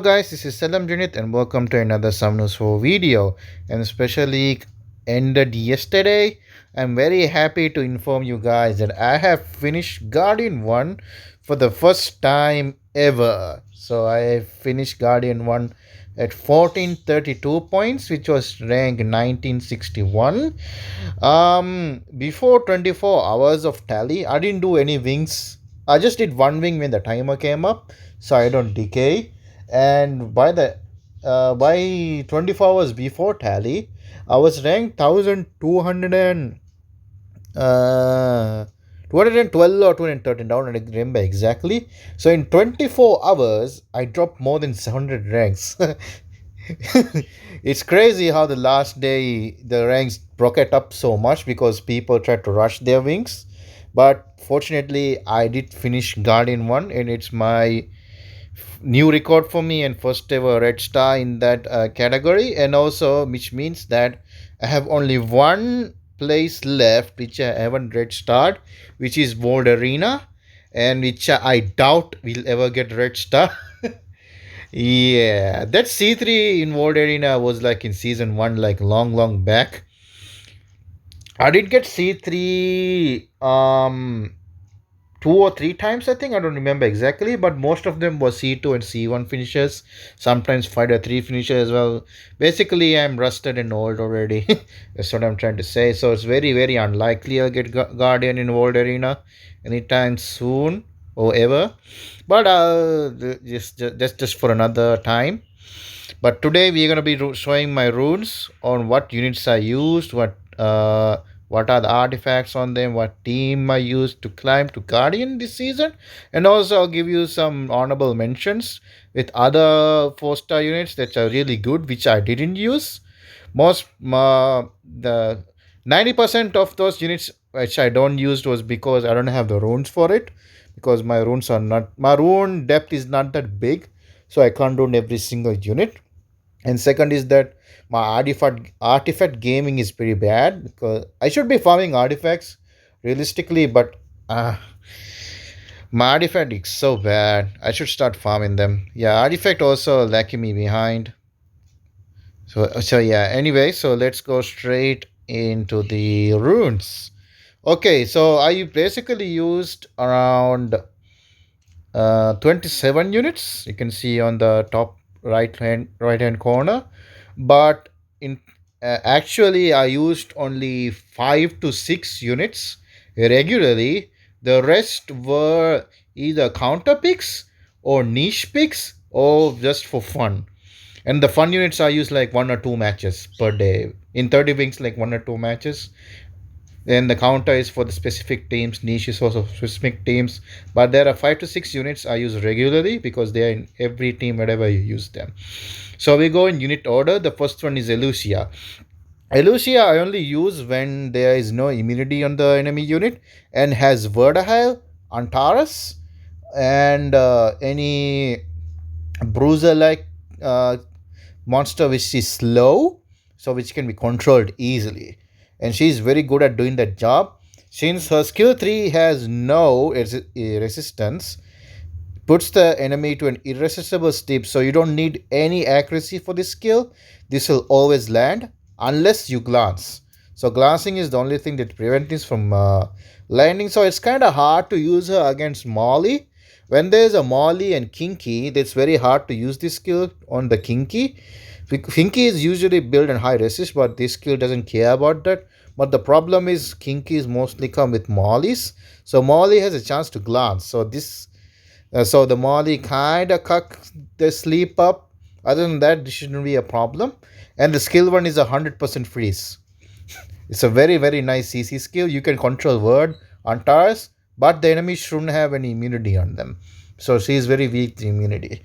Guys, this is Salam Junit and welcome to another Samnus 4 video, and especially ended yesterday. I'm very happy to inform you guys that I have finished Guardian 1 for the first time ever. So I finished Guardian 1 at 1432 points, which was rank 1961. Before 24 hours of tally, I didn't do any wings. I just did one wing when the timer came up, so I don't decay. And by 24 hours before tally, I was ranked 1200 and 212 or 213 down. I don't remember exactly. So in 24 hours I dropped more than 700 ranks. It's crazy how the last day the ranks broke it up so much because people tried to rush their wings. But fortunately I did finish Guardian 1, and it's my new record for me and first ever red star in that category. And also which means that I have only one place left which I haven't red starred, which is World Arena, and which I doubt will ever get red star. Yeah, that C3 in World Arena was like in season 1, like long back. I did get C3 two or three times, I think. I don't remember exactly, but most of them were C2 and C1 finishes, sometimes fighter 3 finishes as well. Basically I'm rusted and old already. That's what I'm trying to say. So it's very unlikely I'll get Guardian in World Arena anytime soon or ever, but just for another time. But today we're going to be showing my runes on what units I used, what are the artifacts on them, what team I used to climb to Guardian this season, and also I'll give you some honorable mentions with other 4-star units that are really good, which I didn't use. Most the 90% of those units which I don't use was because I don't have the runes for it, because my rune depth is not that big, so I can't rune every single unit. And second is that my artifact gaming is pretty bad, because I should be farming artifacts realistically, but my artifact is so bad. I should start farming them. Yeah, artifact also lacking me behind. So yeah, anyway, so let's go straight into the runes. Okay, so I basically used around 27 units, you can see on the top right hand corner. But in actually I used only 5 to 6 units regularly. The rest were either counter picks or niche picks or just for fun. And the fun units I use like 1 or 2 matches per day in 30 wings, like 1 or 2 matches. Then the counter is for the specific teams, niche is also specific teams. But there are 5 to 6 units I use regularly because they are in every team wherever you use them. So we go in unit order. The first one is Elusia. Elusia I only use when there is no immunity on the enemy unit and has Verdahile, Antares, and any bruiser like uh, monster which is slow, so which can be controlled easily. And she is very good at doing that job. Since her skill 3 has no resistance, puts the enemy to an irresistible state, so you don't need any accuracy for this skill. This will always land unless you glance. So glancing is the only thing that prevents this from landing. So it's kind of hard to use her against Molly. When there's a Molly and Kinky, it's very hard to use this skill on the Kinky. Kinky is usually built in high resist, but this skill doesn't care about that. But the problem is Kinkies mostly come with Mollies, so Molly has a chance to glance. So the Molly kind of cucks the sleep up. Other than that, this shouldn't be a problem. And the skill one is 100% freeze. It's a very nice CC skill. You can control word on towers, but the enemy shouldn't have any immunity on them. So she is very weak to immunity.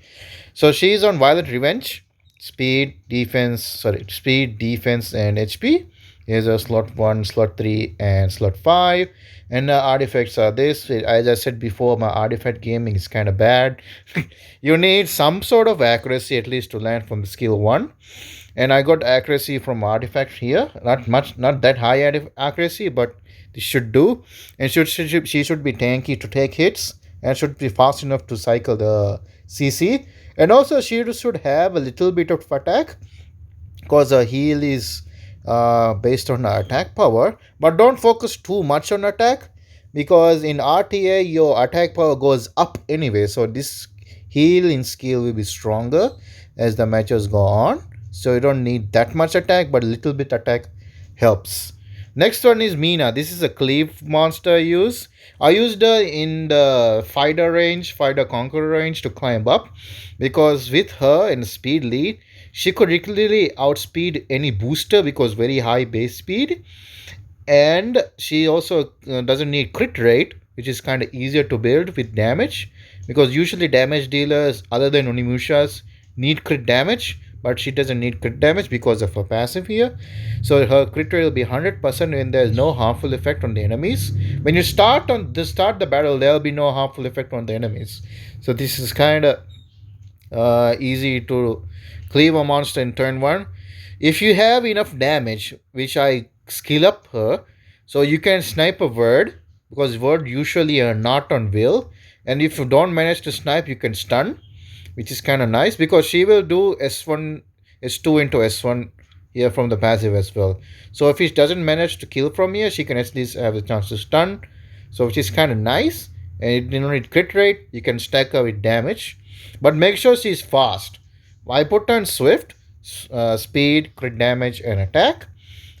So she is on Violent Revenge, speed, defense, and HP. Here's a slot 1, slot 3, and slot 5. And artifacts are this. As I said before, my artifact gaming is kind of bad. You need some sort of accuracy at least to land from the skill 1. And I got accuracy from artifact here. Not much, not that high accuracy, but this should do. And she should be tanky to take hits, and should be fast enough to cycle the CC. And also she should have a little bit of attack because her heal is based on her attack power. But don't focus too much on attack because in RTA your attack power goes up anyway. So this healing skill will be stronger as the matches go on. So you don't need that much attack, but a little bit attack helps. Next one is Mina. This is a cleave monster I use. I used her in the fighter range, fighter conqueror range to climb up because with her and speed lead, she could regularly outspeed any booster because very high base speed, and she also doesn't need crit rate, which is kind of easier to build with damage because usually damage dealers other than Onimushas need crit damage, but she doesn't need crit damage because of her passive here. So her crit rate will be 100% when there's no harmful effect on the enemies. When you start the battle, there'll be no harmful effect on the enemies. So this is kind of easy to cleave a monster in turn 1. If you have enough damage, which I skill up her, so you can snipe a word because word usually are not on will, and if you don't manage to snipe you can stun, which is kind of nice because she will do S1 S2 into S1 here from the passive as well. So if he doesn't manage to kill from here, she can at least have a chance to stun, so which is kind of nice. And it don't need crit rate, you can stack her with damage, but make sure she's fast. I put on swift, speed, crit damage, and attack.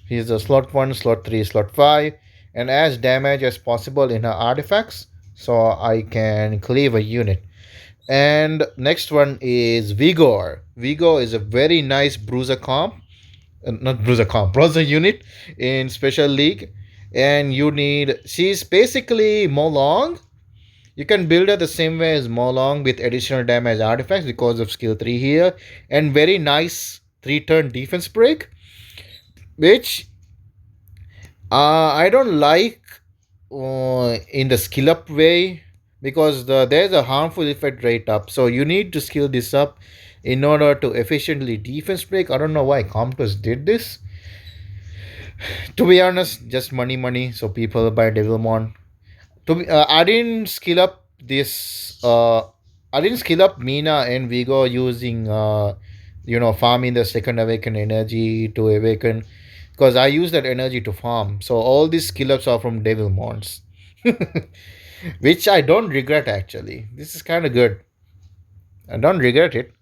He's a slot 1, slot 3, slot 5, and as damage as possible in her artifacts so I can cleave a unit. And next one is Vigor. Vigor is a very nice bruiser comp, not bruiser comp, bruiser unit in Special League. And she's basically Molong. You can build her the same way as Molong with additional damage artifacts because of skill 3 here, and very nice 3-turn defense break, which I don't like in the skill up way because there's a harmful effect right up. So you need to skill this up in order to efficiently defense break. I don't know why Comptos did this. To be honest, just money. So people buy Devilmon. I didn't skill up this. I didn't skill up Mina and Vigo using farming the second awaken energy to awaken because I use that energy to farm. So all these skill ups are from Devil Mons, which I don't regret actually. This is kind of good. I don't regret it,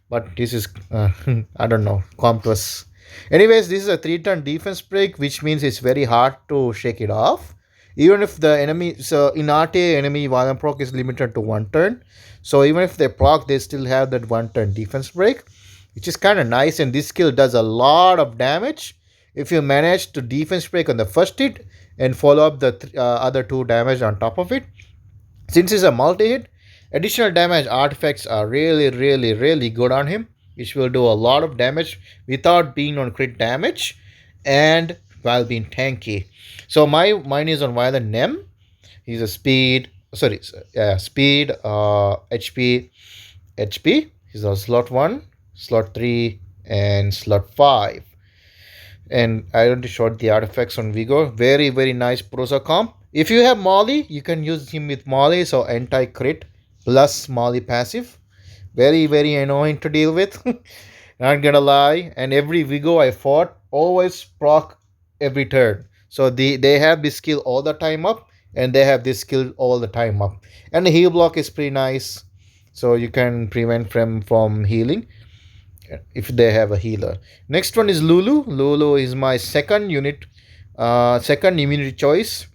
but this is I don't know compass. Anyways, this is a 3-turn defense break, which means it's very hard to shake it off. Even if the enemy, so in RTA, enemy violent proc is limited to 1 turn. So even if they proc, they still have that 1-turn defense break, which is kind of nice. And this skill does a lot of damage if you manage to defense break on the first hit and follow up the other 2 damage on top of it. Since it's a multi-hit, additional damage artifacts are really good on him, which will do a lot of damage without being on crit damage and while being tanky. So mine is on Violent Nem. He's a speed, HP. He's a slot 1, slot 3, and slot 5. And I want to short the artifacts on Vigo. Very nice prosa comp. If you have Molly, you can use him with Molly, so anti crit plus Molly passive. Very annoying to deal with. Not gonna lie. And every Vigo I fought always proc every turn. So they have this skill all the time up, and they have this skill all the time up. And the heal block is pretty nice, so you can prevent from healing if they have a healer. Next one is Lulu. Lulu is my second unit, second immunity choice.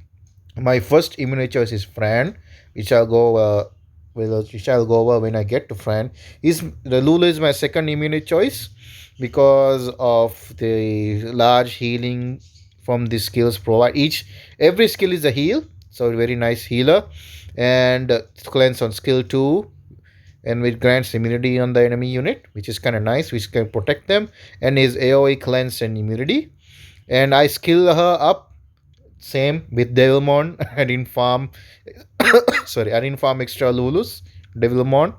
My first immunity choice is Fran, which I'll go over when I get to Fran. The Lulu is my second immunity choice because of the large healing from the skills provide. Every skill is a heal, so very nice healer, and cleanse on skill 2, and it grants immunity on the enemy unit, which is kind of nice, which can protect them, and his AoE cleanse and immunity. And I skill her up same with Devilmon. I didn't farm I didn't farm extra Lulus, Devilmon.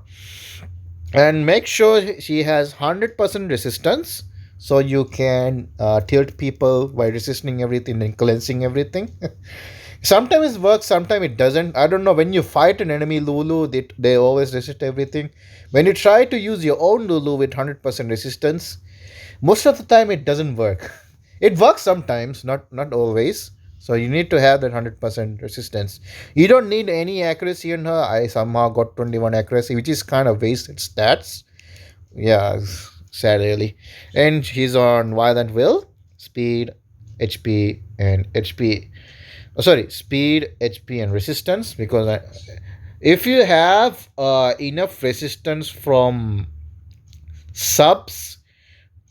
And make sure she has 100% resistance, so you can tilt people by resisting everything and cleansing everything. Sometimes it works, sometimes it doesn't. I don't know. When you fight an enemy Lulu, they always resist everything. When you try to use your own Lulu with 100% resistance, most of the time it doesn't work. It works sometimes, not always. So you need to have that 100% resistance. You don't need any accuracy in her. I somehow got 21 accuracy, which is kind of wasted stats. Yeah, sad really. And he's on Violent Will, Speed, HP, and HP. Oh, sorry, Speed, HP, and Resistance. Because if you have enough resistance from subs,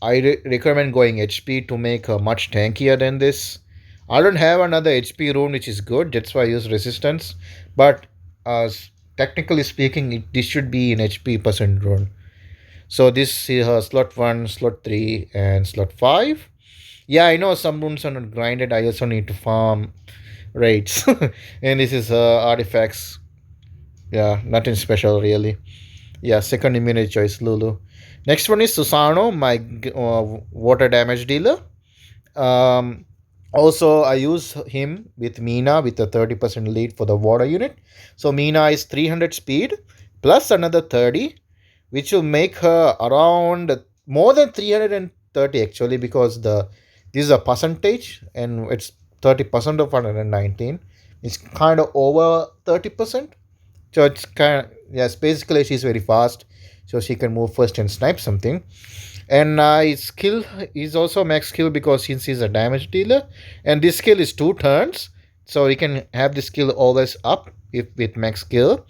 I recommend going HP to make her much tankier than this. I don't have another HP rune which is good, that's why I use resistance. But technically speaking, this should be in HP percent rune. So this is her slot 1, slot 3, and slot 5. Yeah, I know some runes are not grinded. I also need to farm raids. And this is artifacts. Yeah, nothing special really. Yeah, second immunity choice, Lulu. Next one is Susano, my water damage dealer. Um, Also, I use him with Mina with a 30% lead for the water unit. So Mina is 300 speed plus another 30, which will make her around more than 330 actually, because this is a percentage and it's 30% of 119. It's kind of over 30%. So it's kind of, yes, basically she's very fast, so she can move first and snipe something. And his skill is also max skill because since he's a damage dealer, and this skill is 2 turns, so he can have the skill always up if with max skill.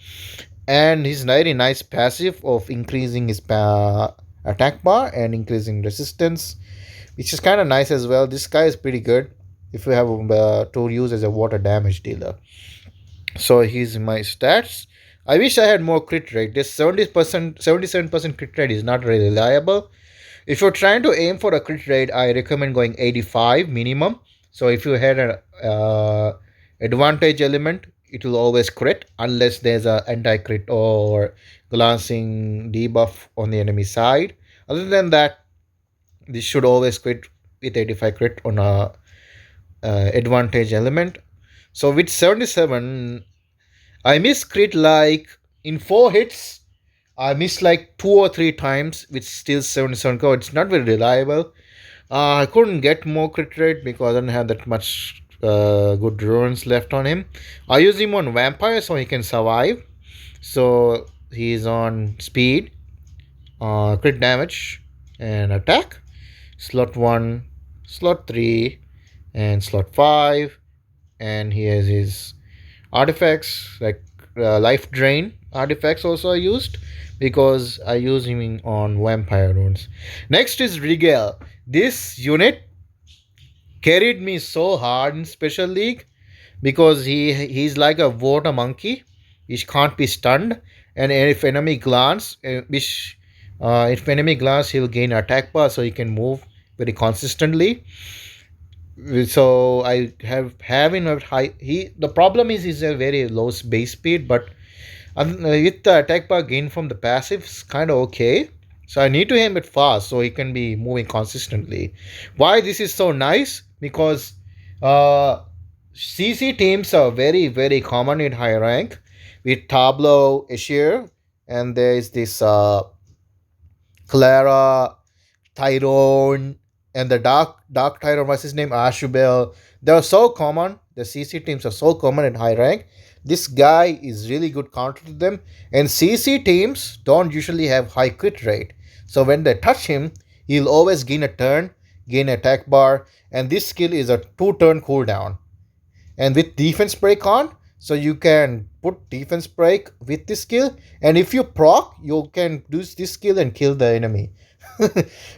And his very nice passive of increasing his attack bar and increasing resistance, which is kind of nice as well. This guy is pretty good if you have to use as a water damage dealer. So he's my stats. I wish I had more crit rate. This 70%, 77% crit rate is not really reliable. If you're trying to aim for a crit rate, I recommend going 85 minimum. So if you had an advantage element, it will always crit unless there's a anti-crit or glancing debuff on the enemy side. Other than that, this should always crit with 85 crit on a advantage element. So with 77, I miss crit like in 4 hits. I missed like 2 or 3 times with still 77 cover. It's not very reliable. I couldn't get more crit rate because I didn't have that much good runes left on him. I use him on vampire so he can survive. So he's on speed, crit damage, and attack. Slot 1, slot 3, and slot 5. And he has his artifacts like life drain artifacts also I used because I use him on vampire runes. Next is Regal. This unit carried me so hard in special league because he's like a water monkey which can't be stunned, and if enemy glance if enemy glance he'll gain attack bar so he can move very consistently. So I have having a high he the problem is he's a very low base speed, but with the attack bar gain from the passive it's kind of okay. So I need to aim it fast so he can be moving consistently. Why this is so nice? Because CC teams are very common in high rank with Tableau, Ashir, and there is this Clara, Tyrone, and the Dark Tyrone, what's his name? Ashubel. They're so common. The CC teams are so common in high rank. This guy is really good counter to them. And CC teams don't usually have high crit rate. So when they touch him, he'll always gain a turn, gain attack bar, and this skill is a 2 turn cooldown. And with defense break on, so you can put defense break with this skill, and if you proc, you can do this skill and kill the enemy.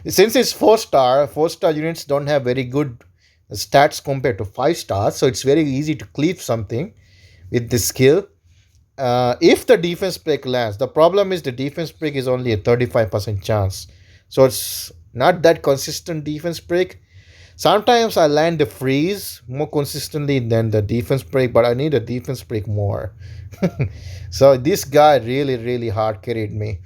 Since it's 4 star units don't have very good stats compared to 5 stars, so it's very easy to cleave something with this skill. If the defense break lands, the problem is the defense break is only a 35% chance, so it's not that consistent defense break. Sometimes I land the freeze more consistently than the defense break, but I need a defense break more. So this guy really hard carried me.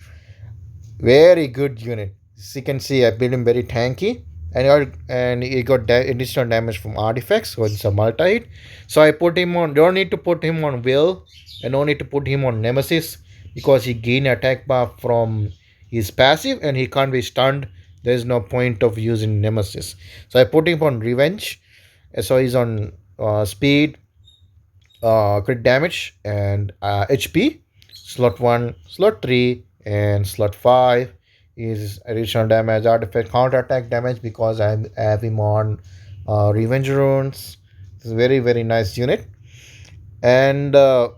Very good unit. As you can see, I built him very tanky, and he got additional damage from artifacts, so it's a multi-hit. So I put him on, don't need to put him on will, and don't need to put him on nemesis, because he gain attack buff from his passive and he can't be stunned. There's no point of using nemesis, so I put him on revenge. So he's on speed, crit damage, and HP. Slot 1, slot 3, and slot 5 is additional damage, artifact, counter attack damage, because I have him on revenge runes. It's a very, very nice unit. And to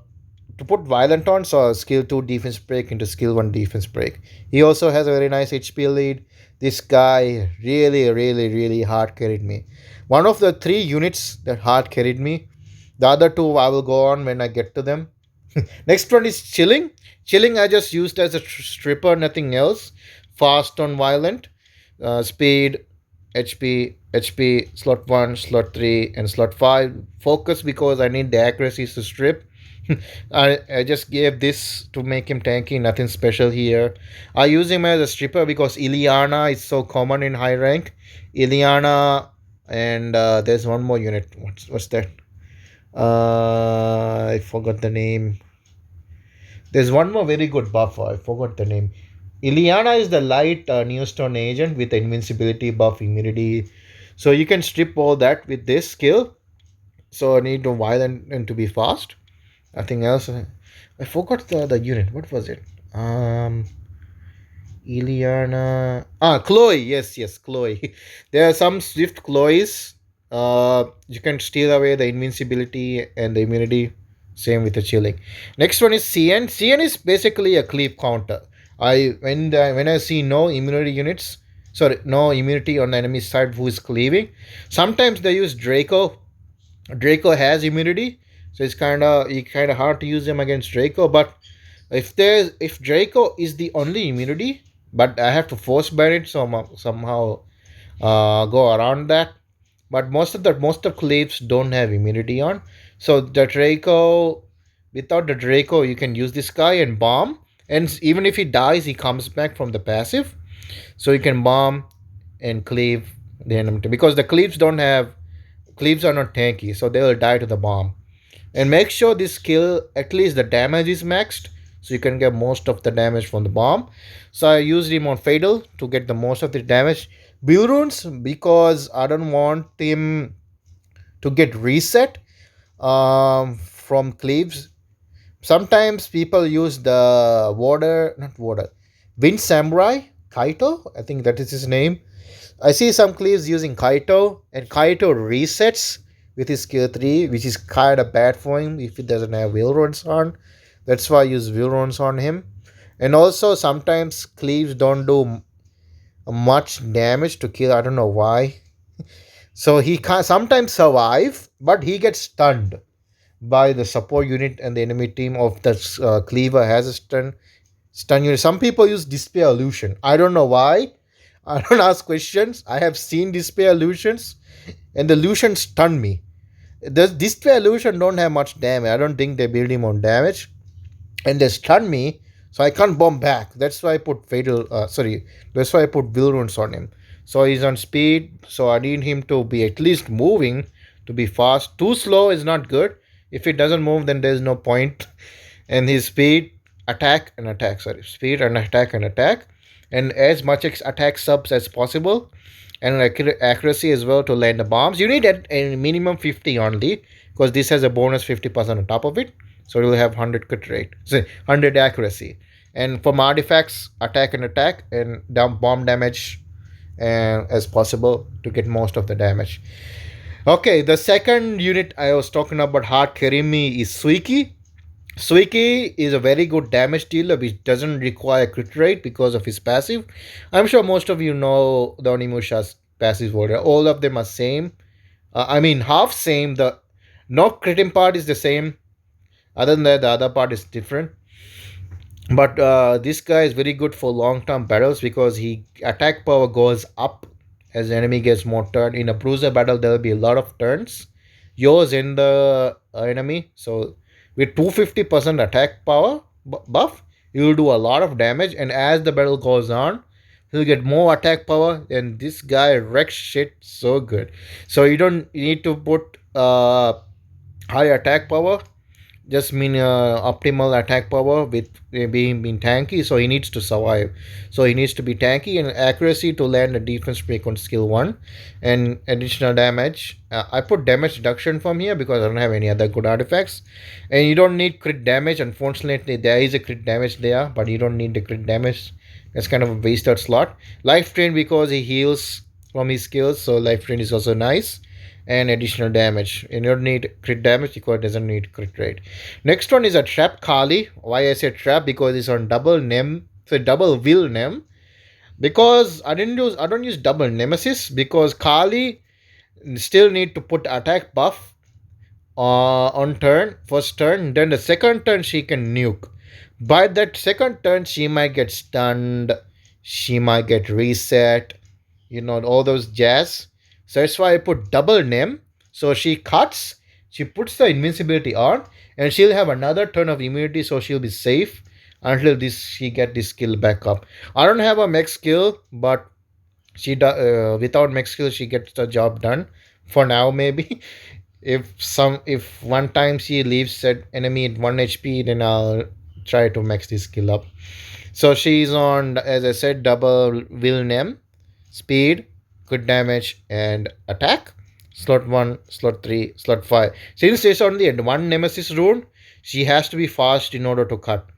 put violent on, so skill 2 defense break into skill 1 defense break. He also has a very nice HP lead. This guy really, really, really hard carried me. One of the 3 units that hard carried me. The other 2 I will go on when I get to them. Next one is chilling. Chilling I just used as a stripper, nothing else. Fast on violent, speed, HP, slot 1, slot 3, and slot 5. Focus, because I need the accuracies to strip. I just gave this to make him tanky, nothing special here. I use him as a stripper because Ileana is so common in high rank. Ileana, and there's one more unit. What's that? I forgot the name. There's one more very good buffer. I forgot the name. Ileana is the light Newstone agent with the invincibility buff, immunity. So you can strip all that with this skill. So I need to violent and to be fast. Nothing else. I forgot the unit. What was it? Ileana. Chloe. Yes, Chloe. There are some swift Chloes. You can steal away the invincibility and the immunity. Same with the chilling. Next one is CN. CN is basically a cleave counter. When I see no immunity units, sorry, no immunity on the enemy side who is cleaving, sometimes they use Draco. Draco has immunity, so it's kind of hard to use them against Draco. But if Draco is the only immunity, but I have to force ban it somehow go around that. But most of cleaves don't have immunity on, so the Draco, without the Draco you can use this guy and bomb, and even if he dies he comes back from the passive, so you can bomb and cleave the enemy, because the cleaves are not tanky, so they will die to the bomb. And make sure this skill, at least the damage is maxed, so you can get most of the damage from the bomb. So I used him on fatal to get the most of the damage. Bill runes, because I don't want him to get reset from cleaves. Sometimes people use the not water, wind samurai Kaito, I think that is his name. I see some cleaves using Kaito, and Kaito resets with his skill 3, which is kind of bad for him if he doesn't have wheel runs on. That's why I use wheel runs on him. And also, sometimes cleaves don't do much damage to kill. I don't know why. So he can sometimes survive, but he gets stunned by the support unit, and the enemy team of the cleaver has a stun unit. Some people use display illusion. I don't know why. I don't ask questions. I have seen display illusions, and the illusion stun me. The display illusion don't have much damage. I don't think they build him on damage, and they stun me, so I can't bomb back. That's why I put fatal. Sorry, that's why I put will runes on him. So he's on speed. So I need him to be at least moving to be fast. Too slow is not good. If it doesn't move, then there's no point. And his speed, attack and attack. Sorry, speed and attack, and as much attack subs as possible, and accuracy as well to land the bombs. You need a minimum 50 only, because this has a bonus 50% on top of it. So you'll have 100 crit rate, so 100 accuracy. And from artifacts, attack and dump bomb damage as possible to get most of the damage. Okay, the second unit I was talking about hard carrying me is Suiki. Suiki is a very good damage dealer which doesn't require crit rate because of his passive. I'm sure most of you know the Onimusha's passive order. All of them are same. I mean half same. The no critting part is the same. Other than that, the other part is different. But this guy is very good for long-term battles because he attack power goes up as the enemy gets more turn. In a bruiser battle, there will be a lot of turns. Yours in the enemy. So with 250% attack power buff, you will do a lot of damage. And as the battle goes on, he'll get more attack power, and this guy wrecks shit so good. So you need to put high attack power, just mean optimal attack power with being tanky. So he needs to survive, so he needs to be tanky and accuracy to land a defense break on skill 1, and additional damage. I put damage reduction from here because I don't have any other good artifacts. And you don't need crit damage. Unfortunately, there is a crit damage there, but you don't need the crit damage. That's kind of a wasted slot. Life drain because he heals from his skills, so life drain is also nice. And additional damage. You don't need crit damage because it doesn't need crit rate. Next one is a trap Kali. Why I say trap? Because it's on double nem, so double will nem. Because I don't use double nemesis because Kali still need to put attack buff on first turn, then the second turn she can nuke. By that second turn, she might get stunned, she might get reset, all those jazz. So that's why I put double name. So she cuts, she puts the invincibility on, and she'll have another turn of immunity, so she'll be safe until she get this skill back up. I don't have a max skill, but without max skill she gets the job done for now maybe. If one time she leaves that enemy at 1 HP, then I'll try to max this skill up. So she's on, as I said, double will nem, speed, good damage, and attack. Slot 1, slot 3, slot 5. Since it's only one nemesis rune, she has to be fast in order to cut.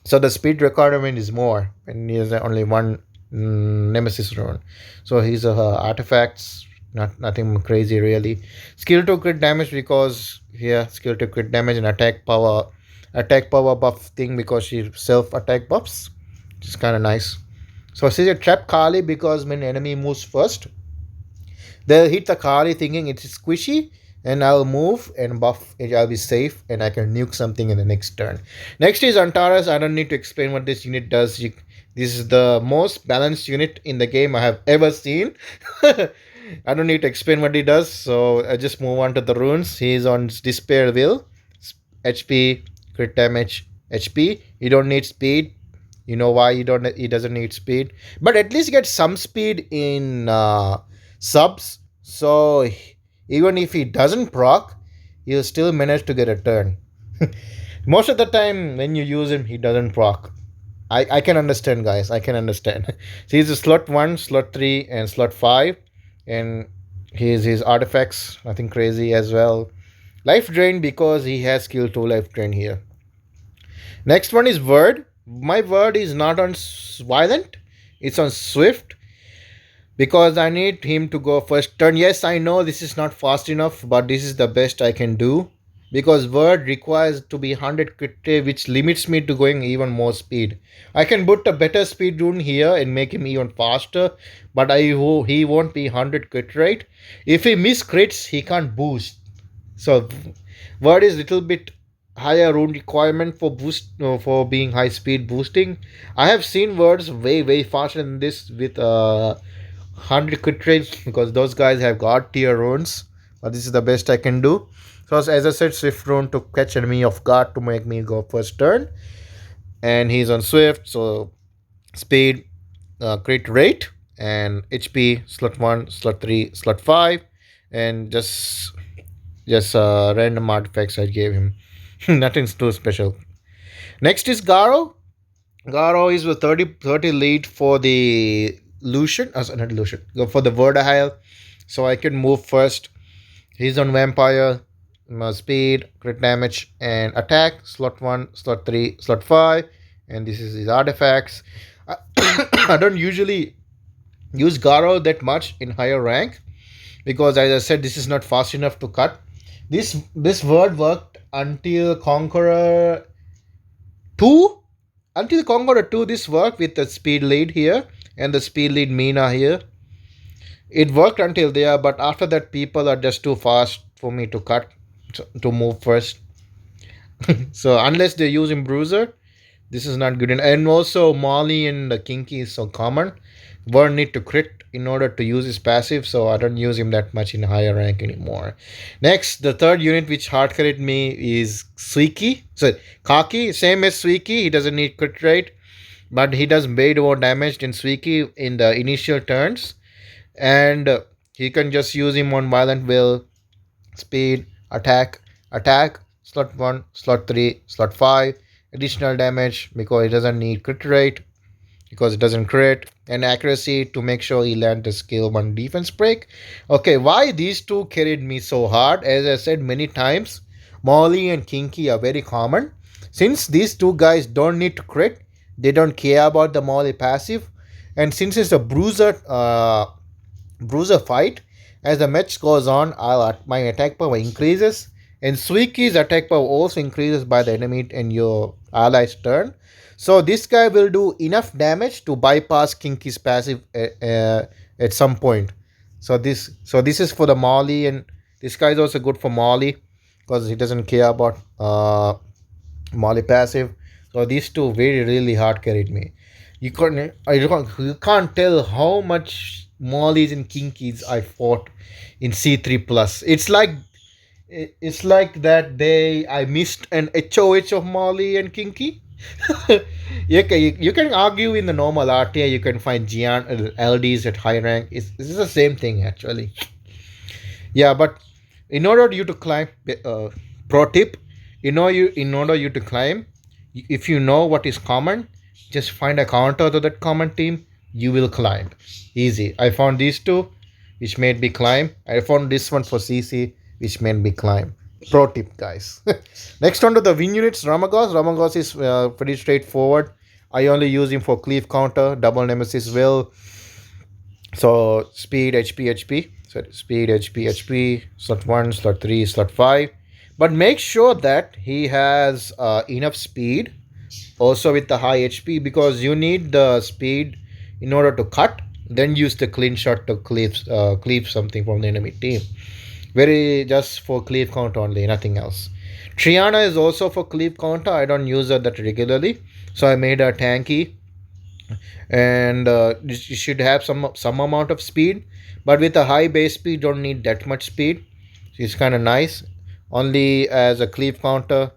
So the speed requirement is more when he has only one nemesis rune. So his artifacts, nothing crazy really. Skill to crit damage because skill to crit damage and attack power buff thing because she self attack buffs, which is kind of nice. So she's a trap Kali because when enemy moves first, they'll hit the Kali thinking it's squishy, and I'll move and buff it. I'll be safe and I can nuke something in the next turn. Next is Antares. I don't need to explain what this unit does. This is the most balanced unit in the game I have ever seen. I don't need to explain what he does, so I just move on to the runes. He's on Despair Will, HP, crit damage, HP. You don't need speed. You know why he doesn't need speed, but at least get some speed in subs. So even if he doesn't proc, he'll still manage to get a turn. Most of the time when you use him, he doesn't proc. I can understand, guys. I can understand. So he's a slot 1, slot 3, and slot 5. And his artifacts, nothing crazy as well. Life drain because he has skill 2 life drain here. Next one is Word. My Word is not on violent, it's on swift because I need him to go first turn. Yes, I know this is not fast enough, but this is the best I can do because Word requires to be 100 crit rate, which limits me to going even more speed. I can put a better speed rune here and make him even faster, but he won't be 100 crit rate. If he miss crits, he can't boost. So Word is little bit higher rune requirement for being high speed boosting. I have seen Words way faster than this with 100 crit rate because those guys have god tier runes, but this is the best I can do. So as I said, swift rune to catch enemy off guard to make me go first turn, and he's on swift, so speed, crit rate, and HP slot 1, slot 3, slot 5, and just random artifacts I gave him. Nothing too special. Next is Garo. Garo is with 30 lead for the Lucian. Not Lucian. For the Verdahile. So I can move first. He's on Vampire. Speed, crit damage, and attack. Slot 1, slot 3, slot 5. And this is his artifacts. I don't usually use Garo that much in higher rank because, as I said, this is not fast enough to cut. This word worked until Conqueror 2. Until Conqueror 2, this worked with the speed lead here and the speed lead Mina here. It worked until there, but after that, people are just too fast for me to cut, to move first. So unless they're using Bruiser, this is not good. And also, Molly and the Kinky is so common. Word need to crit in order to use his passive, so I don't use him that much in higher rank anymore. Next, the third unit which hard carried me is Suiki. So Kaki, same as Suiki, he doesn't need crit rate. but he does way more damage than Suiki in the initial turns, and he can just use him on violent will, speed, attack, attack, slot 1, slot 3, slot 5, additional damage because it doesn't need crit rate, because it doesn't crit, and accuracy to make sure he land the skill 1 defense break. Okay, why these two carried me so hard? As I said many times, Molly and Kinky are very common. Since these two guys don't need to crit, they don't care about the Molly passive, and since it's a bruiser fight, as the match goes on, my attack power increases, and Suiki's attack power also increases by the enemy in your ally's turn. So this guy will do enough damage to bypass Kinky's passive at some point. So this is for the Molly, and this guy is also good for Molly because he doesn't care about Molly passive. So these two very really hard carried me. You can't tell how much Mollies and Kinkies I fought in C3 plus. It's like that day I missed an HOH of Molly and Kinky. You can argue in the normal RTA, you can find Gian LDs at high rank. It's the same thing actually. Yeah, but in order you to climb, pro tip, in order you to climb, if you know what is common, just find a counter to that common team. You will climb easy. I found these two, which made me climb. I found this one for CC, which made me climb. Pro tip, guys. Next on to the win units, Ramagos. Ramagos is pretty straightforward. I only use him for cleave counter, double nemesis will, so speed, HP, HP. So speed, HP, HP. Slot 1, slot 3, slot 5. But make sure that he has enough speed also with the high HP, because you need the speed in order to cut. Then use the clean shot to cleave something from the enemy team. Very just for cleave count only, nothing else. Triana is also for cleave counter. I don't use her that regularly, so I made her tanky, and you should have some amount of speed, but with a high base speed don't need that much speed. She's kind of nice only as a cleave counter.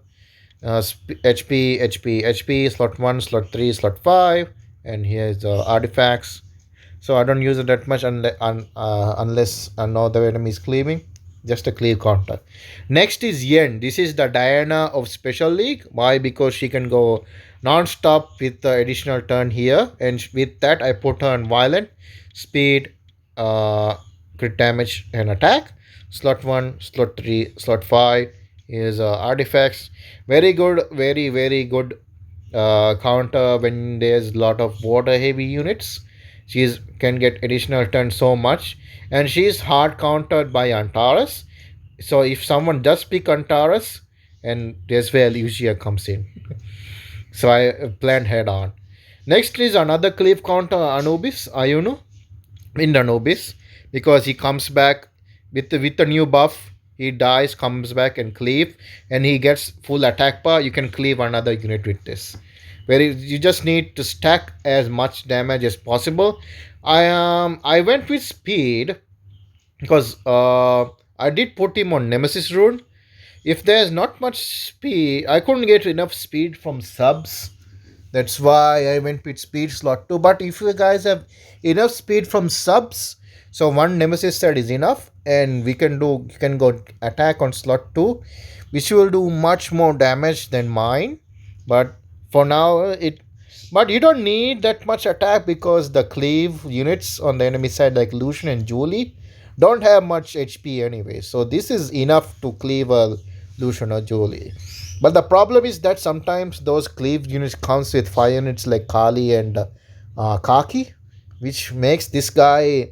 HP, HP, HP, slot 1, slot 3, slot 5, and here's the artifacts. So I don't use it that much unless I know the enemy is cleaving. Just a cleave counter. Next is Yen. This is the Diana of Special League. Why? Because she can go non-stop with the additional turn here, and with that I put her on violent, speed, uh, crit damage, and attack. Slot 1, slot 3, slot 5 is artifacts. Very good, very very good counter when there's a lot of water heavy units. She can get additional turn so much, and she is hard countered by Antares. So if someone does pick Antares, and that's where Lucia comes in. So I planned head on. Next is another cleave counter, Anubis, Ayunu, in Anubis, because he comes back with the new buff. He dies, comes back and cleave, and he gets full attack power. You can cleave another unit with this. You just need to stack as much damage as possible. I went with speed because I did put him on Nemesis rune. If there's not much speed, I couldn't get enough speed from subs. That's why I went with speed slot 2. But if you guys have enough speed from subs, so one Nemesis set is enough, and you can go attack on slot 2, which will do much more damage than mine. But for now, but you don't need that much attack because the cleave units on the enemy side, like Lucian and Julie, don't have much HP anyway. So this is enough to cleave a Lucian or Julie. But the problem is that sometimes those cleave units comes with 5 units like Kali and Kaki, which makes this guy,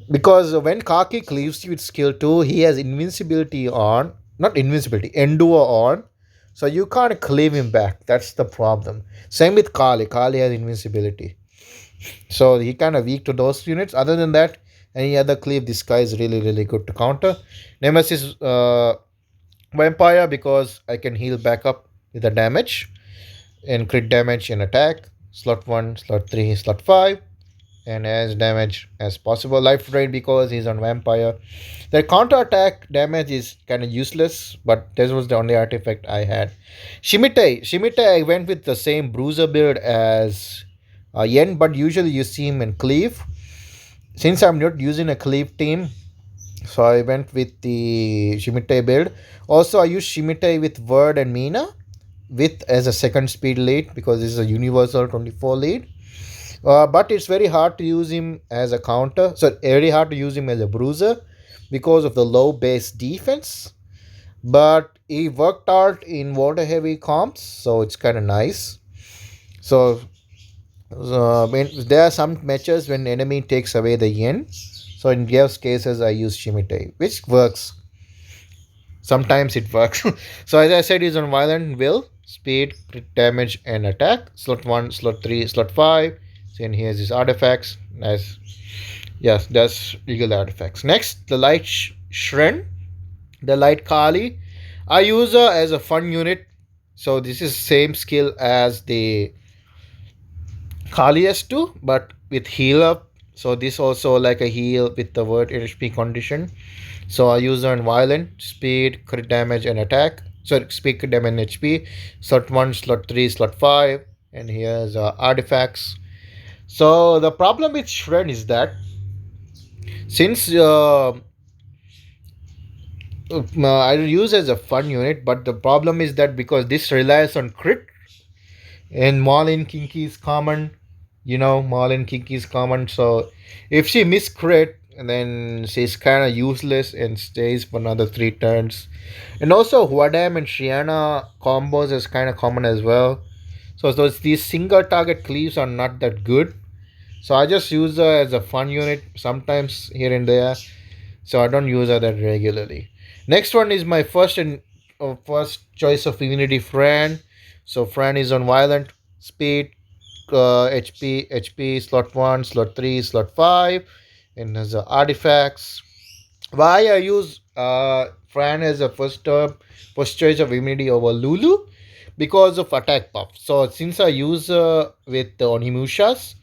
because when Kaki cleaves you with skill 2, he has invincibility on, not invincibility, endure on, so you can't cleave him back. That's the problem. Same with Kali. Kali has invincibility, so he kind of weak to those units. Other than that, any other cleave, this guy is really really good to counter. Nemesis Vampire, because I can heal back up with the damage and crit damage and attack. Slot 1, slot 3, slot 5. and as damage as possible. Life drain because he's on vampire. The counter attack damage is kind of useless, but this was the only artifact I had. Shimite, I went with the same bruiser build as Yen, but usually you see him in cleave. Since I'm not using a cleave team, so I went with the Shimite build. Also, I use Shimite with Word and Mina with as a second speed lead because this is a universal 24 lead. But it's very hard to use him as a counter. So very hard to use him as a bruiser because of the low base defense. But he worked out in water heavy comps, so it's kind of nice. So, when there are some matches when enemy takes away the yen. So in those cases, I use Shimite, which works. Sometimes it works. So as I said, he's on violent will, speed, crit damage, and attack. Slot 1, slot 3, slot 5. So and here's his artifacts. Nice. Yes, that's legal artifacts. Next, the light Shren, the light Kali. I use her as a fun unit. So this is same skill as the Kali S2, but with heal up. So this also like a heal with the word HP condition. So I use on violent, speed, crit damage, and attack. So speed, crit damage, and HP. Slot 1, slot 3, slot 5. And here's artifacts. So the problem with Shred is that since I use as a fun unit, but the problem is that because this relies on crit and Marlin Kinky is common, Marlin Kinky is common. So if she miss crit, then she's kind of useless and stays for another 3 turns. And also, Huadam and Shiana combos is kind of common as well. So these single target cleaves are not that good. So I just use her as a fun unit sometimes here and there. So I don't use her that regularly. Next one is my first choice of immunity, Fran. So Fran is on violent, speed, HP, slot 1, slot 3, slot 5, and has artifacts. Why I use Fran as a first choice of immunity over Lulu? Because of attack buff. So since I use with the Onimushas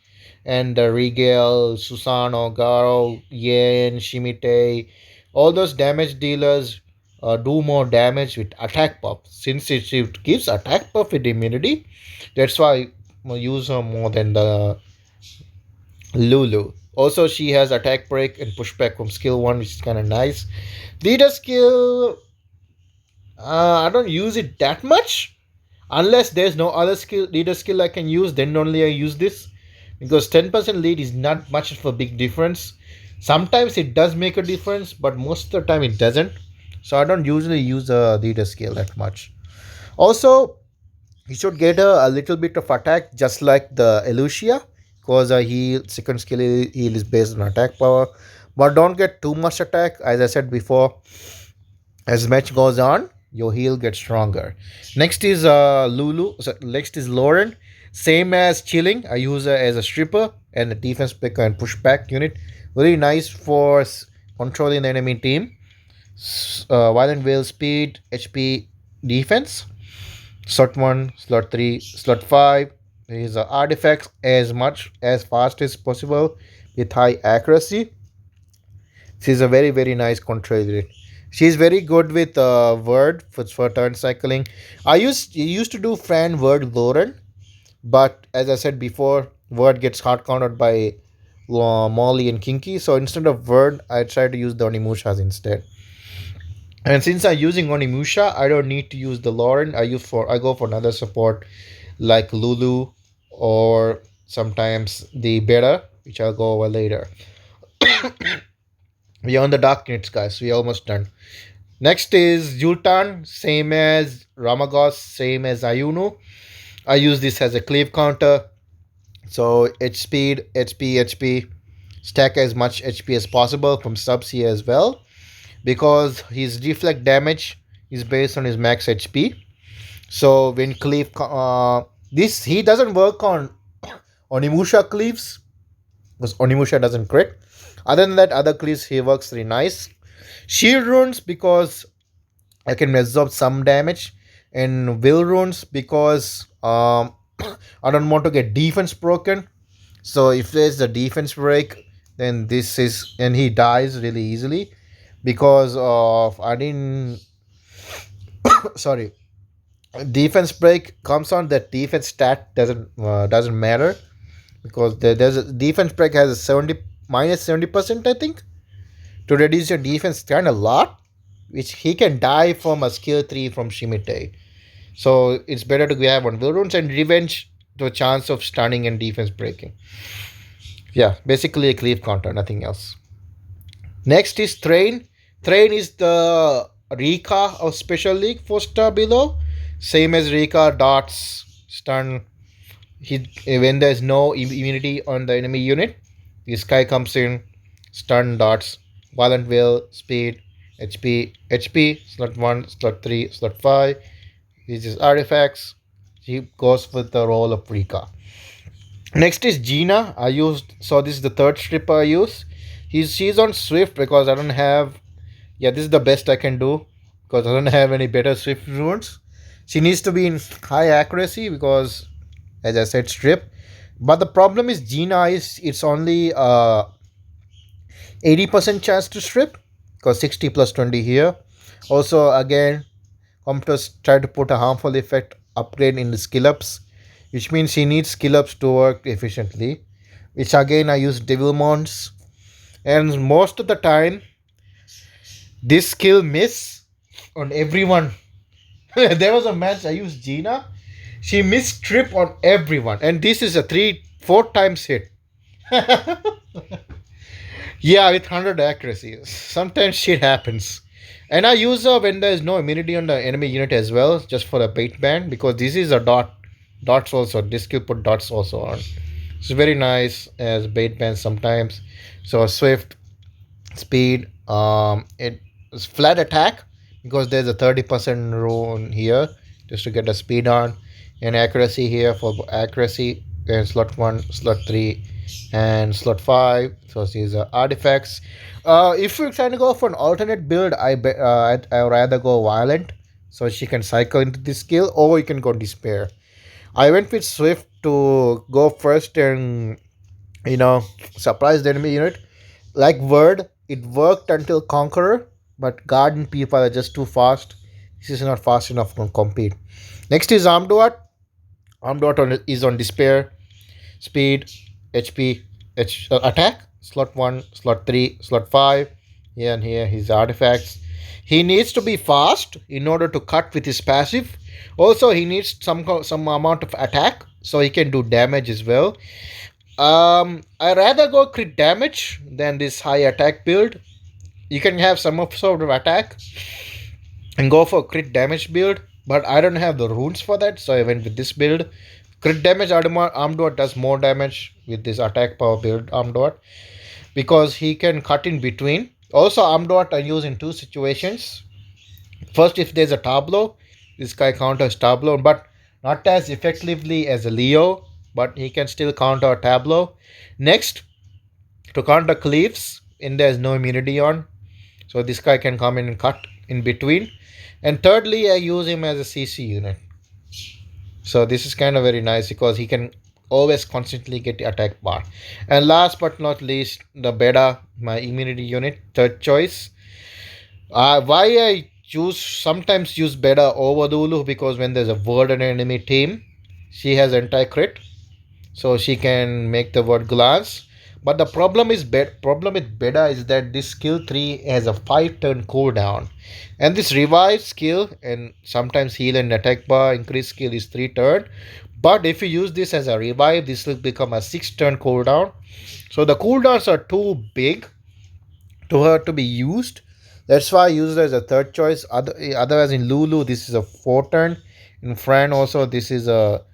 and the Regal, Susano, Garo, Yen, Shimite, all those damage dealers do more damage with attack buff. Since it gives attack buff with immunity, that's why I use her more than the Lulu. Also, she has attack break and pushback from skill 1, which is kind of nice. Leader skill, I don't use it that much. Unless there's no other leader skill I can use, then only I use this. Because 10% lead is not much of a big difference. Sometimes it does make a difference, but most of the time it doesn't. So I don't usually use a leader skill that much. Also, you should get a little bit of attack just like the Elucia, because a heal second skill heal is based on attack power. But don't get too much attack. As I said before, as match goes on, your heal gets stronger. Next is Lulu. So next is Lauren. Same as Chilling. I use her as a stripper and a defense picker and pushback unit. Very nice for controlling the enemy team. Violent Whale speed, HP, defense. Slot 1, slot 3, slot 5. These are artifacts as much as fast as possible with high accuracy. She's a very, very nice control unit. She's very good with word for turn cycling. I used to do Fran word Lauren, but as I said before, word gets hard countered by Molly and Kinky. So instead of word, I try to use the Onimushas instead. And since I'm using Onimusha, I don't need to use the Lauren. I go for another support like Lulu or sometimes the Beta, which I'll go over later. We are on the dark nets, guys. We almost done. Next is Jultan, same as Ramagos, same as Ayuno. I use this as a cleave counter. So H speed, HP, stack as much HP as possible from subs here as well. Because his deflect damage is based on his max HP. So when cleave, this he doesn't work on Onimusha cleaves because Onimusha doesn't crit. Other than that, other cleaves he works really nice. Shield runes because I can absorb some damage, and will runes because I don't want to get defense broken. So if there's the defense break, then this is and he dies really easily because of I didn't sorry defense break comes on that defense stat doesn't matter because there's a defense break has a 70 -70% I think to reduce your defense kind of lot, which he can die from a skill 3 from Shimite. So it's better to grab on will runes and revenge the chance of stunning and defense breaking. Yeah, basically a cleave counter, nothing else. Next is Train. Train is the Rika of Special League 4-star below. Same as Rika, dots, stun. When there's no immunity on the enemy unit, this guy comes in, stun, dots, violent will, speed, HP, slot 1, slot 3, slot 5. These are artifacts. He goes with the role of Rika. Next is Gina. I used so this is the third strip I use. She's on Swift because I don't have yeah, this is the best I can do because I don't have any better Swift runes. She needs to be in high accuracy because as I said strip. But the problem is Gina is it's only 80% chance to strip because 60 plus 20 here. Also again computers try to put a harmful effect upgrade in the skill ups, which means he needs skill ups to work efficiently. Which again I use devil mons, and most of the time this skill miss on everyone. There was a match I used Gina. She missed trip on everyone, and this is a 4 times hit. Yeah, with 100 accuracy. Sometimes shit happens. And I use her when there is no immunity on the enemy unit as well, just for a bait band, because this is a dots also. This skill put dots also on. It's very nice as bait band sometimes. So swift, speed, it's flat attack because there's a 30% rune here just to get the speed on, and accuracy here for accuracy. And slot 1, slot 3, and slot 5. So these are artifacts. If you're trying to go for an alternate build, I rather go violent so she can cycle into this skill, or you can go despair. I went with swift to go first and surprise the enemy unit. Like word, it worked until conqueror, but garden people are just too fast. This is not fast enough to compete. Next is Amduat. Is on despair, speed, HP, attack, slot 1, slot 3, slot 5. Here and here his artifacts. He needs to be fast in order to cut with his passive. Also, he needs some amount of attack so he can do damage as well. I rather go crit damage than this high attack build. You can have some sort of attack and go for crit damage build, but I don't have the runes for that, so I went with this build. Crit damage Armdot does more damage with this attack power build Armdot because he can cut in between. Also, Armdot I use in two situations. First, if there's a tableau, this guy counters tableau, but not as effectively as a Leo, but he can still counter a tableau. Next, to counter cleaves, and there's no immunity on, so this guy can come in and cut in between. And thirdly, I use him as a CC unit. So this is kind of very nice because he can always constantly get the attack bar. And last but not least, the beta, my immunity unit, third choice. Why I sometimes use beta over Lulu, because when there's a word in an enemy team, she has anti-crit, so she can make the word glance. But the problem with beta is that this skill 3 has a 5-turn cooldown, and this revive skill and sometimes heal and attack bar increase skill is 3 turn. But if you use this as a revive, this will become a 6-turn cooldown. So the cooldowns are too big to her to be used. That's why I use it as a third choice. Otherwise, in Lulu, this is a 4-turn. In Fran, also, this is a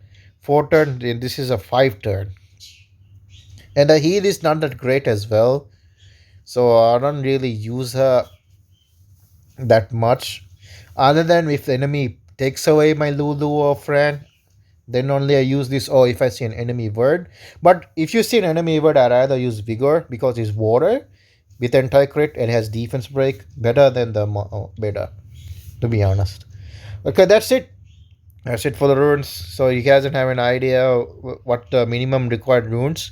4-turn. This is a 5-turn. And the heal is not that great as well. So I don't really use her that much. Other than if the enemy takes away my Lulu or Fran, then only I use this, or if I see an enemy word. But if you see an enemy word, I rather use Vigor because it's water with anti-crit and has defense break better than the beta, to be honest. Okay, that's it. That's it for the runes. So you guys don't have an idea what the minimum required runes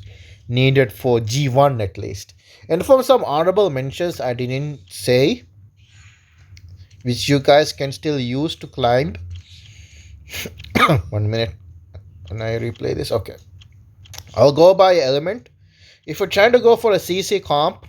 needed for G1 at least. And for some honorable mentions I didn't say, which you guys can still use to climb. 1 minute. Can I replay this? Okay. I'll go by element. If you're trying to go for a CC comp,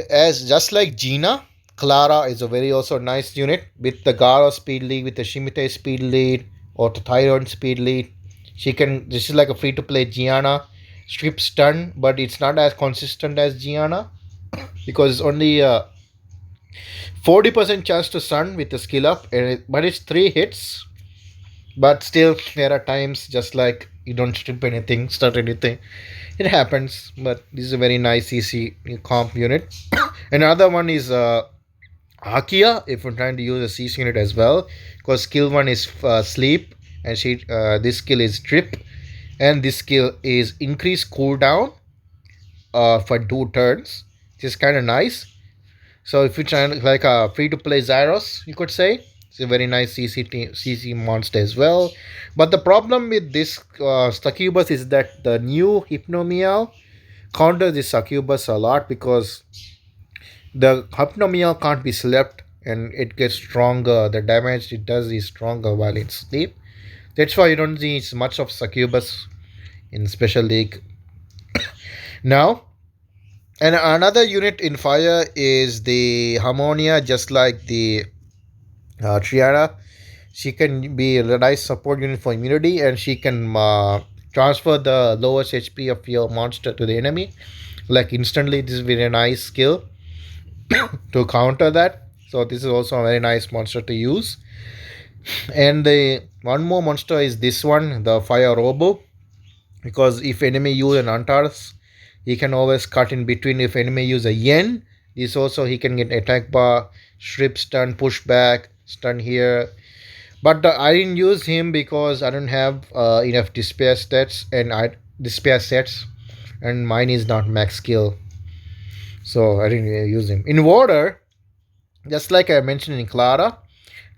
as just like Gina, Clara is a very also nice unit with the Garo speed lead, with the Shimite speed lead, or the Tyrone speed lead. She can. This is like a free to play Gianna, strip stun, but it's not as consistent as Gianna because it's only 40% chance to stun with the skill up, but it's 3 hits. But still, there are times just like you don't strip anything, start anything. It happens, but this is a very nice CC comp unit. Another one is Akia, if you're trying to use a CC unit as well, because skill 1 is sleep, and this skill is trip, and this skill is increase cooldown for 2 turns, which is kind of nice. So if you're trying like a free to play Zyros, you could say it's a very nice CC monster as well. But the problem with this succubus is that the new Hypnomia counters this succubus a lot because the Hypnomia can't be slept and it gets stronger. The damage it does is stronger while it's sleep. That's why you don't see much of succubus in special league now. And another unit in fire is the Harmonia, just like the Triana. She can be a nice support unit for immunity, and she can transfer the lowest HP of your monster to the enemy like instantly. This is very nice skill to counter that. So this is also a very nice monster to use. And the one more monster is this one, the Fire Robo, because if enemy use an Antares, he can always cut in between. If enemy use a Yen, this also he can get attack bar, strip, stun, push back, stun here. But I didn't use him because I don't have enough despair sets, and mine is not max skill, so I didn't use him. In water, just like I mentioned in Clara,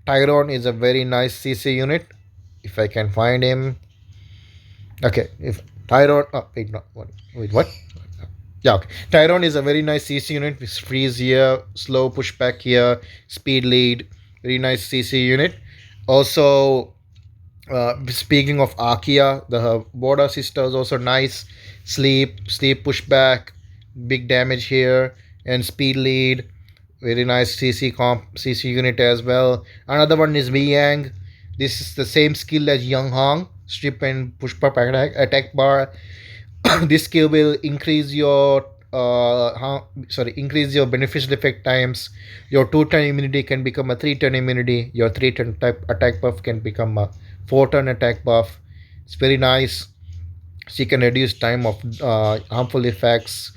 Tyrone is a very nice CC unit. If I can find him, okay. If Tyrone, oh, wait, no, wait, what? Yeah, okay. Tyrone is a very nice CC unit with freeze here, slow pushback here, speed lead. Very nice CC unit. Also, speaking of Akia, the border sister is also nice. Sleep pushback, big damage here, and speed lead. Very nice CC unit as well. Another one is Yang. This is the same skill as Young Hong. Strip and pushback attack bar. This skill will increase your increase your beneficial effect times. Your 2-turn immunity can become a 3-turn immunity. Your 3-turn type attack buff can become a 4-turn attack buff. It's very nice. She can reduce time of harmful effects.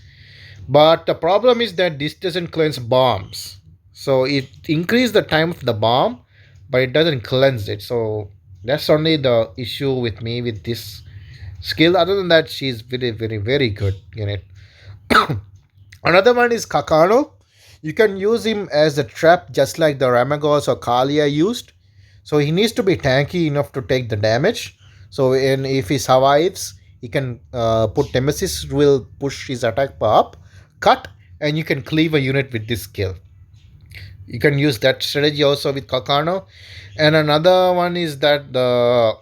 But the problem is that this doesn't cleanse bombs. So it increases the time of the bomb, but it doesn't cleanse it. So that's only the issue with me with this skill. Other than that, she's very, very, very good unit. Another one is Kakano. You can use him as a trap just like the Ramagos or Kalia used. So he needs to be tanky enough to take the damage. So if he survives, he can put Nemesis will push his attack bar up, cut, and you can cleave a unit with this skill. You can use that strategy also with Kakano. And another one is that the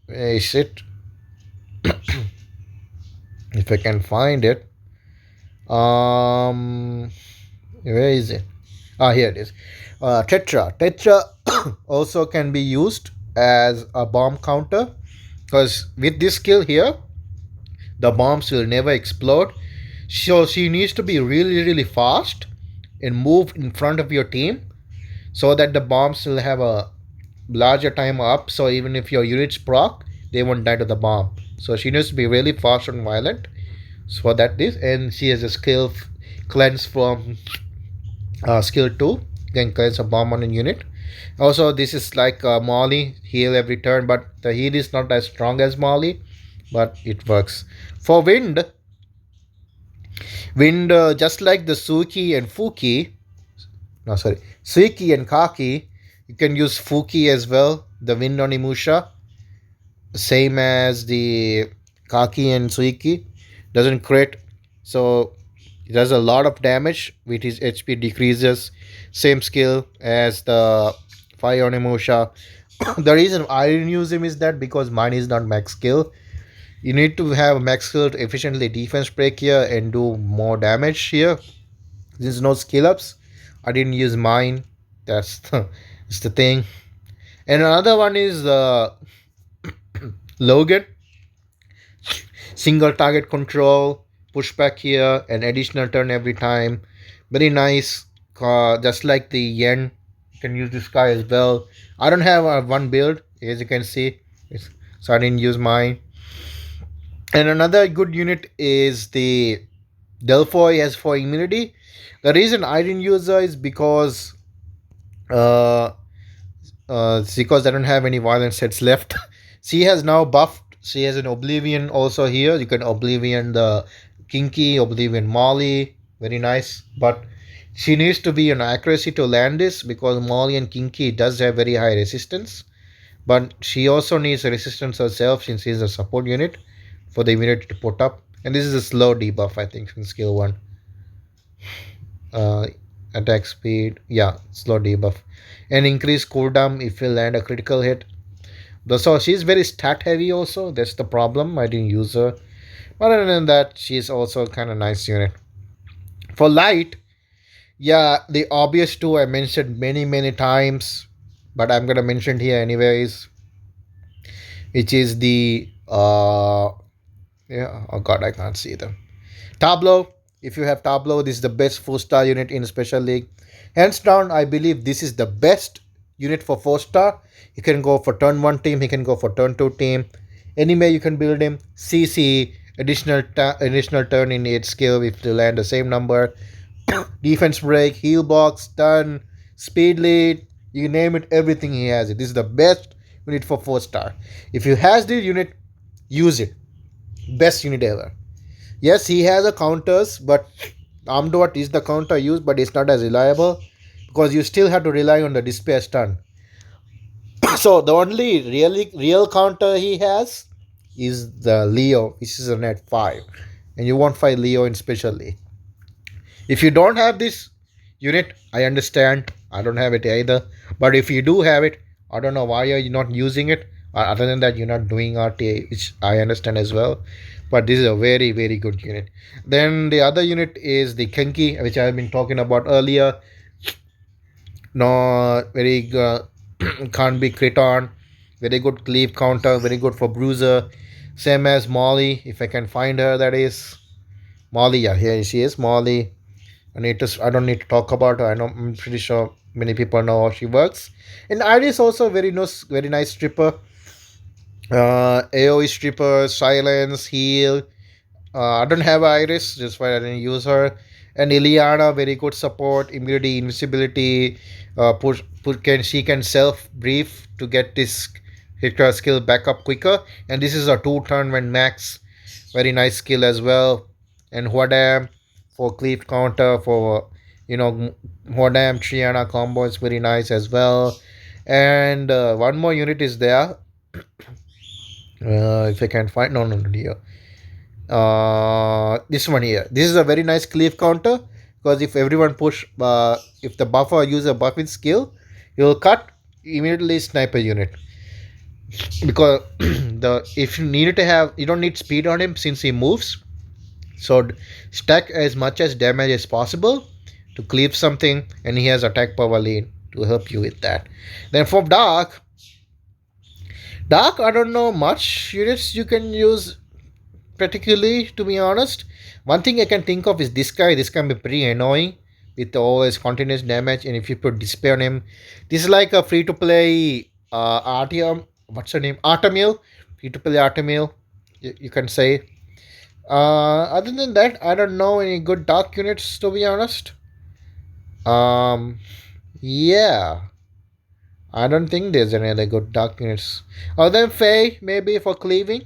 is it if I can find it. Where is it? Here it is. Tetra also can be used as a bomb counter, because with this skill here, the bombs will never explode. So she needs to be really, really fast and move in front of your team so that the bombs will have a larger time up. So even if your units proc, they won't die to the bomb. So she needs to be really fast and violent. So that is, and she has a skill cleanse from skill 2, can cleanse a bomb on a unit. Also, this is like Molly, heal every turn, but the heal is not as strong as Molly, but it works. For wind just like the Suki and Fuki, no sorry, Suiki and Kaki, You can use Fuki as well, the Wind on Imusha, same as the Kaki and Suiki. Doesn't crit, so it does a lot of damage with his HP decreases. Same skill as the Fire on Imusha. The reason I didn't use him is that because mine is not max skill. You need to have max skill to efficiently defense break here and do more damage here. There's no skill ups. I didn't use mine. That's the thing. And another one is Logan. Single target control, pushback here, an additional turn every time. Very nice. Just like the Yen, you can use this guy as well. I don't have one build, as you can see, so I didn't use mine. And another good unit is the Delphoy as for immunity. The reason I didn't use her is uh, it's because I don't have any violent sets left. She has now buffed. She has an Oblivion also here. You can Oblivion the Kinky, Oblivion Molly. Very nice. But she needs to be an accuracy to land this because Molly and Kinky does have very high resistance. But she also needs resistance herself since she's a support unit for the immunity to put up. And this is a slow debuff, I think, in skill 1. Uh, Attack speed, yeah, slow debuff. And increase cooldown if you land a critical hit. So she's very stat heavy also. That's the problem. I didn't use her. But other than that, she's also kind of nice unit. For light, yeah, the obvious two I mentioned many times, but I'm gonna mention here anyways, which is the yeah, oh god, I can't see them. Tableau. If you have Tableau, this is the best 4-star unit in Special League. Hands down, I believe this is the best unit for 4-star. You can go for turn 1 team, he can go for turn 2 team. Anyway, you can build him. CC, additional turn in 8 skill if you land the same number. Defense break, heal box, stun, speed lead, you name it, everything he has it. This is the best unit for 4-star. If you has this unit, use it. Best unit ever. Yes, he has a counters, but Amdot is the counter used, but it's not as reliable because you still have to rely on the despair stun. So the only real counter he has is the Leo, which is a net 5, and you won't fight Leo in specially. If you don't have this unit, I understand. I don't have it either. But if you do have it, I don't know why are you not using it. Other than that, you're not doing RTA, which I understand as well. But this is a very good unit. Then the other unit is the Kenki, which I've been talking about earlier. No, very can't be crit on. Very good cleave counter. Very good for bruiser. Same as Molly, if I can find her. That is Molly. Yeah, here she is, Molly. I don't need to talk about her. I'm pretty sure many people know how she works. And Iris also very nice stripper. AoE stripper, silence, heal. I don't have Iris, just why I didn't use her. And Ileana, very good support, immunity, invisibility. She can self brief to get this hit her skill back up quicker. And this is a 2-turn when max. Very nice skill as well. And Huadam for cleave counter for Huadam Triana combo is very nice as well. And one more unit is there. If I can find, no here. This one here. This is a very nice cleave counter because if everyone push, if the buffer use a buffing skill, you will cut immediately sniper unit. Because if you need to have, you don't need speed on him since he moves. So stack as much as damage as possible to cleave something, and he has attack power lead to help you with that. Then for dark, I don't know much units you can use particularly, to be honest. One thing I can think of is this guy. This can be pretty annoying with always continuous damage, and if you put despair on him, this is like a free to play Artyom. What's her name? Artemil. Free to play Artemil. You can say. Other than that, I don't know any good dark units, to be honest. Um, yeah. I don't think there's any other good dark units. Other than Faye, maybe for cleaving.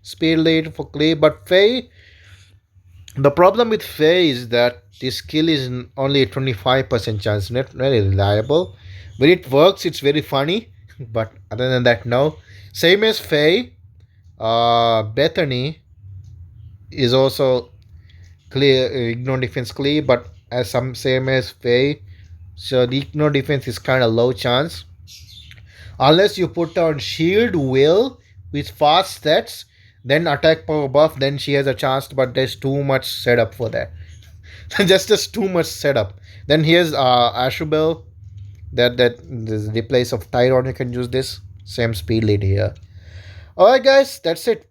Speed lead for cleave. But Faye, the problem with Faye is that this skill is only a 25% chance, not very reliable. when it works, it's very funny. But other than that, no. Same as Faye, Bethany is also clear, ignore defense clear, but as some same as Faye, so the ignore defense is kind of low chance unless you put on shield will with fast stats, then attack power buff, then she has a chance, but there's too much setup for that. Just too much setup. Then here's Ashubel, that this the place of Tyron. You can use this same speed lead here. Alright guys, that's it.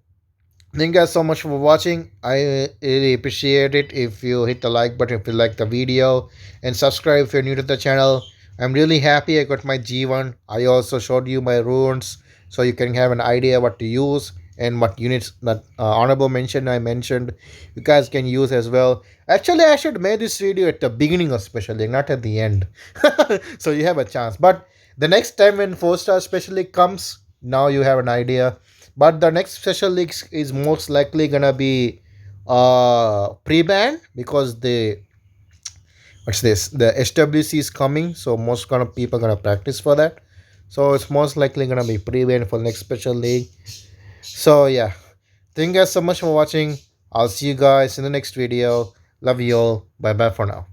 Thank you guys so much for watching. I really appreciate it if you hit the like button if you like the video, and subscribe if you're new to the channel. I'm really happy I got my G1. I also showed you my runes so you can have an idea what to use and what units that honorable mention I mentioned you guys can use as well. Actually, I should make this video at the beginning especially, not at the end. So you have a chance. But the next time when 4-star special league comes, now you have an idea. But the next special leagues is most likely gonna be pre-ban because the what's this, the SWC is coming, so most kind of people gonna practice for that. So it's most likely gonna be pre-ban for the next special league. So yeah, thank you guys so much for watching. I'll see you guys in the next video. Love you all. Bye bye for now.